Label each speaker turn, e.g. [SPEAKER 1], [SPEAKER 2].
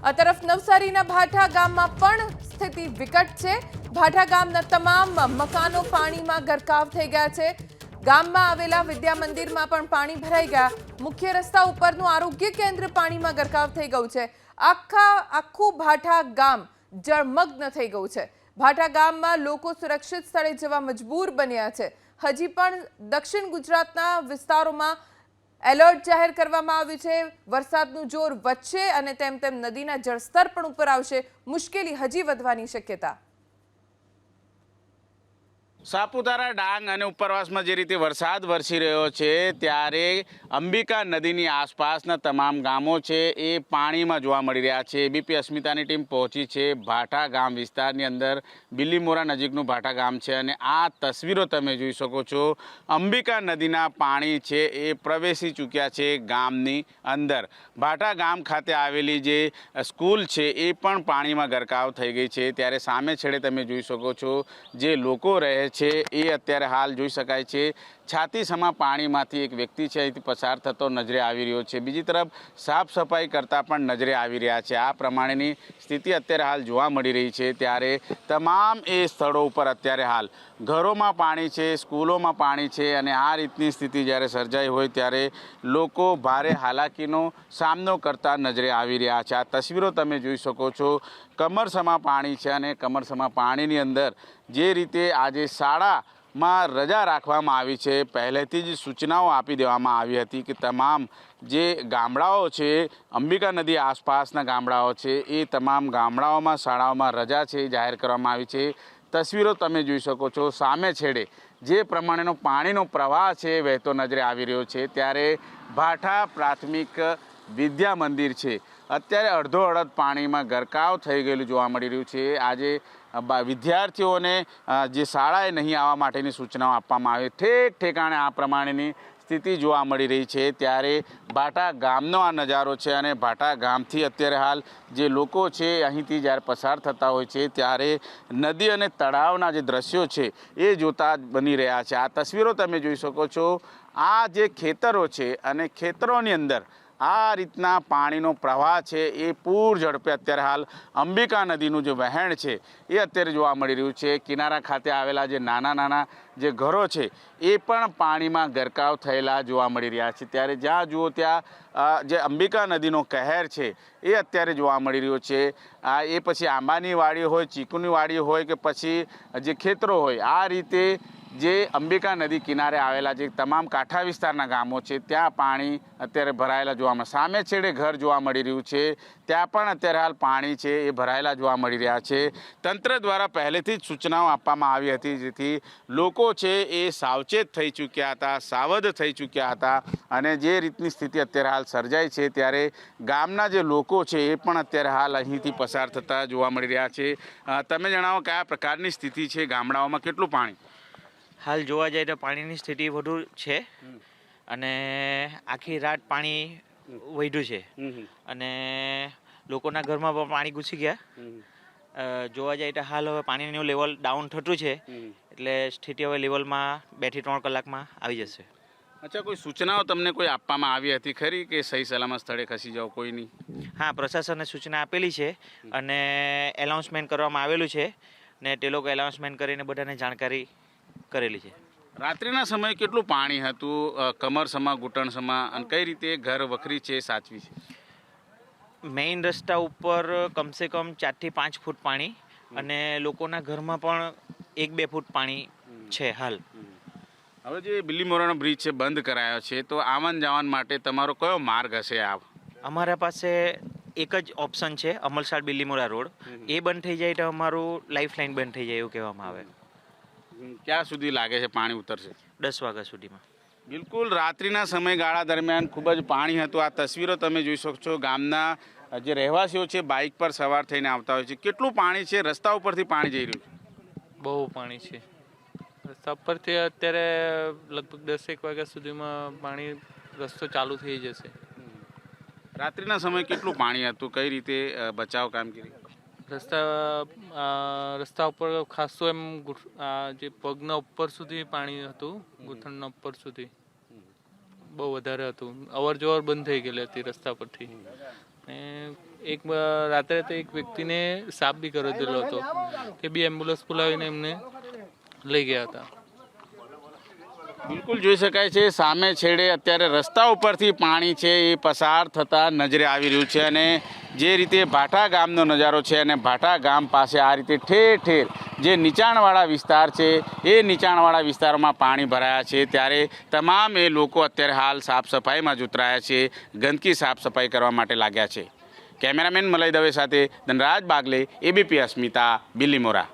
[SPEAKER 1] આ તરફ નવસારીના ભાઠા ગામમાં પણ સ્થિતિ વિકટ છે। ભાઠા ગામના તમામ મકાનો પાણીમાં ગરકાવ થઈ ગયા છે। ગામમાં આવેલા વિદ્યા મંદિરમાં પણ પાણી ભરાઈ ગયા। મુખ્ય રસ્તા ઉપરનું આરોગ્ય કેન્દ્ર પાણીમાં ગરકાવ થઈ ગયું છે। આખું ભાઠા ગામ જળમગ્ન થઈ ગયું છે। ભાઠા ગામમાં લોકો સુરક્ષિત સ્થળે જવા મજબૂર બન્યા છે। હજી પણ દક્ષિણ ગુજરાતના વિસ્તારોમાં એલર્ટ જાહેર કરવામાં આવ્યું છે। વરસાદનું જોર વધશે અને તેમ તેમ નદીના જળસ્તર પણ ઉપર આવશે। મુશ્કેલી હજી વધવાની શક્યતા।
[SPEAKER 2] સાપુતારા ડાંગ અને ઉપરવાસમાં જે રીતે વરસાદ વરસી રહ્યો છે ત્યારે અંબિકા નદીની આસપાસના તમામ ગામો છે એ પાણીમાં જોવા મળી રહ્યા છે। એબીપી અસ્મિતાની ટીમ પહોંચી છે ભાઠા ગામ વિસ્તારની અંદર। બિલીમોરા નજીકનું ભાઠા ગામ છે અને આ તસવીરો તમે જોઈ શકો છો। અંબિકા નદીના પાણી છે એ પ્રવેશી ચૂક્યા છે ગામની અંદર। ભાઠા ગામ ખાતે આવેલી જે સ્કૂલ છે એ પણ પાણીમાં ગરકાવ થઈ ગઈ છે। ત્યારે સામે છેડે તમે જોઈ શકો છો જે લોકો રહે છે એ અત્યારે હાલ જોઈ શકાય છે છાતી સમા પાણીમાંથી એક વ્યક્તિ છે અહીંથી પસાર થતો નજરે આવી રહ્યો છે। બીજી તરફ સાફ સફાઈ કરતા પણ નજરે આવી રહ્યા છે। આ પ્રમાણેની સ્થિતિ અત્યારે હાલ જોવા મળી રહી છે। ત્યારે તમામ એ સ્થળો ઉપર અત્યારે હાલ ઘરોમાં પાણી છે, સ્કૂલોમાં પાણી છે અને આ રીતની સ્થિતિ જ્યારે સર્જાઈ હોય ત્યારે લોકો ભારે હાલાકીનો સામનો કરતા નજરે આવી રહ્યા છે। આ તસવીરો તમે જોઈ શકો છો। કમરસમા પાણી છે અને કમરસમા પાણીની અંદર જે રીતે આજે શાળામાં રજા રાખવામાં આવી છે, પહેલેથી જ સૂચનાઓ આપી દેવામાં આવી હતી કે તમામ જે ગામડાઓ છે, અંબિકા નદી આસપાસના ગામડાઓ છે, એ તમામ ગામડાઓમાં શાળાઓમાં રજા છે એ જાહેર કરવામાં આવી છે। તસવીરો તમે જોઈ શકો છો। સામે છેડે જે પ્રમાણેનો પાણીનો પ્રવાહ છે વહેતો નજરે આવી રહ્યો છે। ત્યારે ભાઠા પ્રાથમિક વિદ્યા મંદિર છે અત્યારે અડધો અડધ પાણીમાં ગરકાવ થઈ ગયેલું જોવા મળી રહ્યું છે। આજે વિદ્યાર્થીઓને જે શાળાએ નહીં આવવા માટેની સૂચનાઓ આપવામાં આવી, ઠેક ઠેકાણે આ પ્રમાણેની સ્થિતિ જોવા મળી રહી છે। ત્યારે ભાઠા ગામનો આ નજારો છે અને ભાઠા ગામથી અત્યારે હાલ જે લોકો છે અહીંથી જ્યારે પસાર થતા હોય છે ત્યારે નદી અને તળાવના જે દ્રશ્યો છે એ જોતા બની રહ્યા છે। આ તસવીરો તમે જોઈ શકો છો। આ જે ખેતરો છે અને ખેતરોની અંદર આ રીતના પાણીનો પ્રવાહ છે એ પૂર ઝડપે અત્યારે હાલ અંબિકા નદીનું જે વહેણ છે એ અત્યારે જોવા મળી રહ્યું છે। કિનારા ખાતે આવેલા જે નાના નાના જે ઘરો છે એ પણ પાણીમાં ગરકાવ થયેલા જોવા મળી રહ્યા છે। ત્યારે જ્યાં જુઓ ત્યાં જે અંબિકા નદીનો કહેર છે એ અત્યારે જોવા મળી રહ્યો છે। એ પછી આંબાની વાડી હોય, ચીકુની વાડી હોય કે પછી જે ખેતરો હોય, આ રીતે જે અંબિકા નદી કિનારે આવેલા જે તમામ કાંઠા વિસ્તારના ગામો છે ત્યાં પાણી અત્યારે ભરાયેલા જોવા મળે। સામે છેડે ઘર જોવા મળી રહ્યું છે, ત્યાં પણ અત્યારે હાલ પાણી છે એ ભરાયેલા જોવા મળી રહ્યા છે। તંત્ર દ્વારા પહેલેથી જ સૂચનાઓ આપવામાં આવી હતી જેથી લોકો છે એ સાવચેત થઈ ચૂક્યા હતા, સાવધ થઈ ચૂક્યા હતા અને જે રીતની સ્થિતિ અત્યારે હાલ સર્જાઈ છે ત્યારે ગામના જે લોકો છે એ પણ અત્યારે હાલ અહીંથી પસાર થતા જોવા મળી રહ્યા છે। તમે જણાવો કયા પ્રકારની સ્થિતિ છે ગામડાઓમાં, કેટલું પાણી?
[SPEAKER 3] હાલ જોવા જાય તો પાણીની સ્થિતિ વધુ છે અને આખી રાત પાણી વધ્યું છે અને લોકોના ઘરમાં પણ પાણી ઘૂસી ગયા। જોવા જાય તો હાલ હવે પાણીનું લેવલ ડાઉન થતું છે એટલે સ્થિતિ હવે લેવલમાં 2 થી 3 કલાકમાં આવી જશે।
[SPEAKER 2] અચ્છા, કોઈ સૂચનાઓ તમને કોઈ આપવામાં આવી હતી ખરી કે સહી સલામત સ્થળે ખસી જાઓ કોઈની?
[SPEAKER 3] હા, પ્રશાસને સૂચના આપેલી છે અને એનાઉન્સમેન્ટ કરવામાં આવેલું છે ને તે લોકો એનાઉન્સમેન્ટ કરીને બધાને જાણકારી કરેલી છે।
[SPEAKER 2] રાત્રિના સમયે કેટલું પાણી હતું, કમરસમા, ઘૂંટણસમા, અને કઈ રીતે ઘર વખરી છે સાચવી છે?
[SPEAKER 3] મેઇન રસ્તા ઉપર કમસે કમ 4 થી 5 ફૂટ પાણી અને લોકોના ઘરમાં પણ 1-2 ફૂટ પાણી છે હાલ।
[SPEAKER 2] હવે જે બિલીમોરાનો બ્રિજ છે બંધ કરાયો છે તો આવન જાવન માટે તમારો કયો માર્ગ હશે?
[SPEAKER 3] અમારા પાસે એક જ ઓપ્શન છે, અમલસાડ બિલીમોરા રોડ। એ બંધ થઈ જાય તો અમારું લાઈફ લાઈન બંધ થઈ જાય એવું કહેવામાં આવે।
[SPEAKER 2] ક્યાં સુધી લાગે છે પાણી ઉતરશે?
[SPEAKER 3] 10 વાગ્યા સુધીમાં।
[SPEAKER 2] બિલકુલ રાત્રિના સમયગાળા દરમિયાન ખૂબ જ પાણી હતું। આ તસવીરો તમે જોઈ શકો છો। ગામના જે રહેવાસીઓ છે બાઇક પર સવાર થઈને આવતા હોય છે। કેટલું પાણી છે? રસ્તા ઉપરથી પાણી જઈ રહ્યું છે?
[SPEAKER 4] બહુ પાણી છે રસ્તા પરથી। અત્યારે લગભગ 10 વાગ્યા સુધીમાં પાણી રસ્તો ચાલુ થઈ જશે।
[SPEAKER 2] રાત્રિના સમયે કેટલું પાણી હતું? કઈ રીતે બચાવ કામગીરી?
[SPEAKER 4] રસ્તા ઉપર ખાસું એમ જે પગના ઉપર સુધી પાણી હતું, ઘૂંટણના ઉપર સુધી બહુ વધારે હતું। અવર જવર બંધ થઈ ગયેલી હતી રસ્તા પરથી। ને એક રાત્રે તો એક વ્યક્તિને સાપ બી કરડેલો હતો, તે બી એમ્બ્યુલન્સ બોલાવીને એમને લઈ ગયા હતા.
[SPEAKER 2] બિલકુલ જોઈ શકાય છે સામે છેડે અત્યારે રસ્તા ઉપરથી પાણી છે એ પસાર થતાં નજરે આવી રહ્યું છે. અને જે રીતે ભાઠા ગામનો નજારો છે અને ભાઠા ગામ પાસે આ રીતે ઠેર ઠેર જે નીચાણવાળા વિસ્તાર છે એ નીચાણવાળા વિસ્તારોમાં પાણી ભરાયા છે, ત્યારે તમામ એ લોકો અત્યારે હાલ સાફ સફાઈમાં જ ઉતરાયા છે, ગંદકી સાફ સફાઈ કરવા માટે લાગ્યા છે. કેમેરામેન મલય દવે સાથે ધનરાજ બાગલે, એબીપી અસ્મિતા, બિલીમોરા.